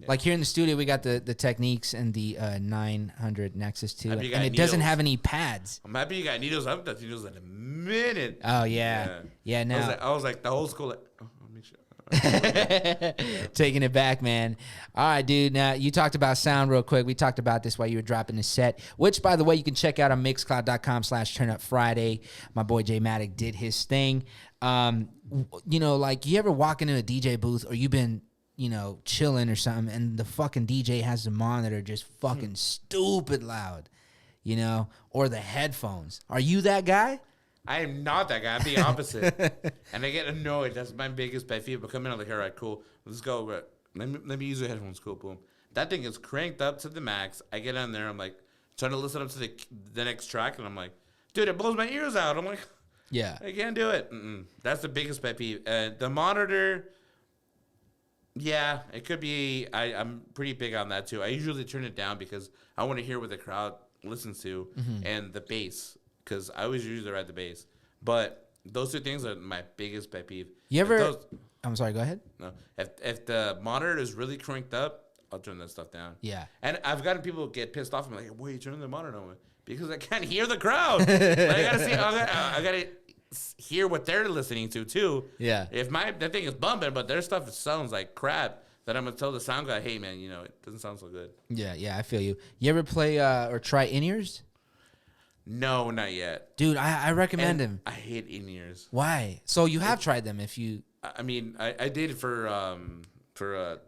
Like here in the studio, we got the Techniques and the 900 Nexus 2, and it doesn't have any pads. I'm happy you got needles. I haven't touched needles in a minute. Oh, yeah. Yeah, now. I was like the old school, like, oh, let me show. Taking it back, man. All right, dude. Now, you talked about sound real quick. We talked about this while you were dropping the set, which, by the way, you can check out on mixcloud.com/turnupfriday. My boy J Matic did his thing. Like, you ever walk into a DJ booth or you've been chilling or something, and the fucking DJ has the monitor just fucking stupid loud, or the headphones. Are you that guy? I am not that guy. I'm the opposite. And I get annoyed. That's my biggest pet peeve. But come in, I'm like, all right, cool. Let's go. Let me use the headphones. Cool, boom. That thing is cranked up to the max. I get on there. I'm like, trying to listen up to the next track. And I'm like, dude, it blows my ears out. I'm like, yeah, I can't do it. That's the biggest pet peeve. The monitor... Yeah, it could be. I'm pretty big on that too. I usually turn it down because I want to hear what the crowd listens to and the bass, because I always usually ride the bass. But those 2 things are my biggest pet peeve. You ever? I'm sorry. Go ahead. No, if the monitor is really cranked up, I'll turn that stuff down. Yeah. And I've gotten people get pissed off. I'm like, why are you turning the monitor on? Because I can't hear the crowd. Like, I gotta see. I gotta hear what they're listening to too. Yeah. If that thing is bumping, but their stuff sounds like crap, then I'm gonna tell the sound guy, hey man, it doesn't sound so good. Yeah, I feel you. You ever play or try in-ears? No, not yet. Dude, I recommend them. I hate in-ears. Why? So you have tried them if you... I mean, I did for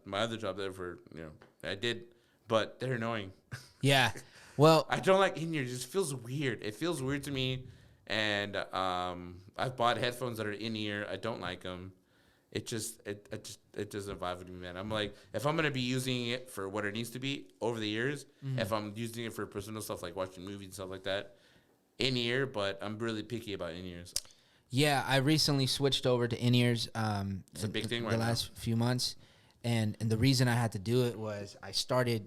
my other job there I did, but they're annoying. Yeah. Well... I don't like in-ears. It just feels weird. It feels weird to me. And I've bought headphones that are in ear. I don't like them. It doesn't vibe with me, man. I'm like, if I'm gonna be using it for what it needs to be over the years, if I'm using it for personal stuff like watching movies and stuff like that, in ear. But I'm really picky about in ears. Yeah, I recently switched over to in ears. It's a big thing right now. The last few months, and the reason I had to do it was I started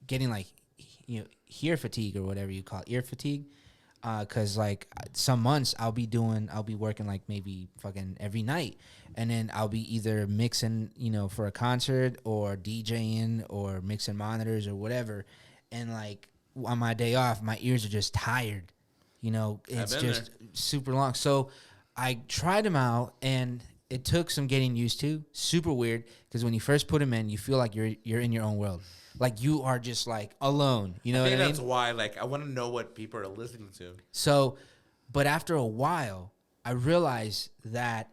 getting like, ear fatigue or whatever you call it, ear fatigue. Cause like some months I'll be working like maybe fucking every night, and then I'll be either mixing, for a concert or DJing or mixing monitors or whatever, and like on my day off, my ears are just tired. It's just super long. So I tried them out, and it took some getting used to. Super weird, because when you first put them in, you feel like you're in your own world. Like you are just like alone. You know what I mean? That's why, like, I want to know what people are listening to. So, but after a while, I realized that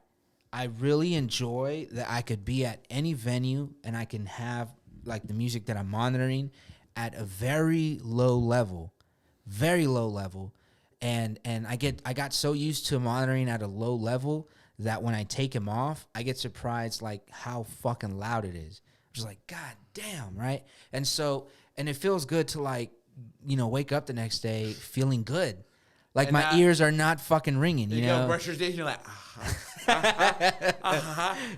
I really enjoy that I could be at any venue and I can have like the music that I'm monitoring at a very low level, and I got so used to monitoring at a low level that when I take him off, I get surprised like how fucking loud it is. I'm just like, God damn, right? And it feels good to like, wake up the next day feeling good. Like my ears are not fucking ringing, you know? Brush your teeth, you're like,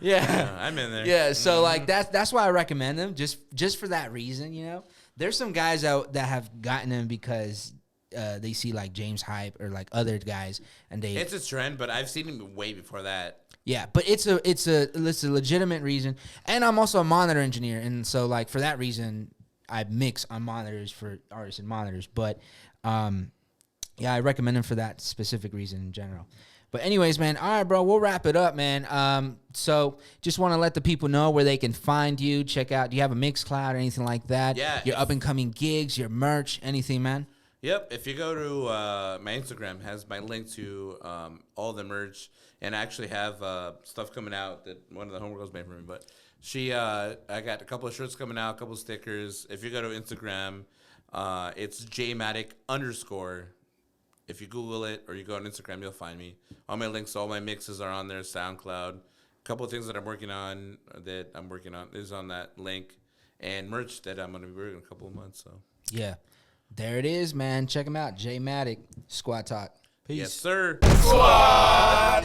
Yeah, I'm in there. Yeah, so like that's why I recommend them, just for that reason, There's some guys out that have gotten them because they see like James Hype or like other guys, and it's a trend, but I've seen him way before that. Yeah, but it's a legitimate reason, and I'm also a monitor engineer, and so like for that reason, I mix on monitors for artists and monitors. But yeah, I recommend them for that specific reason in general. But anyways, man, all right, bro, we'll wrap it up, man. So just want to let the people know where they can find you, check out. Do you have a Mixcloud or anything like that? Yeah. Your up and coming gigs, your merch, anything, man? Yep. If you go to my Instagram, has my link to all the merch, and I actually have stuff coming out that one of the homegirls made for me. But I got a couple of shirts coming out, a couple of stickers. If you go to Instagram, it's _. If you Google it or you go on Instagram, you'll find me. All my links, all my mixes are on there. SoundCloud. A couple of things that I'm working on is on that link, and merch that I'm going to be wearing in a couple of months. So yeah. There it is, man. Check him out. J Matic, Squad Talk. Peace. Yes, sir. Squad.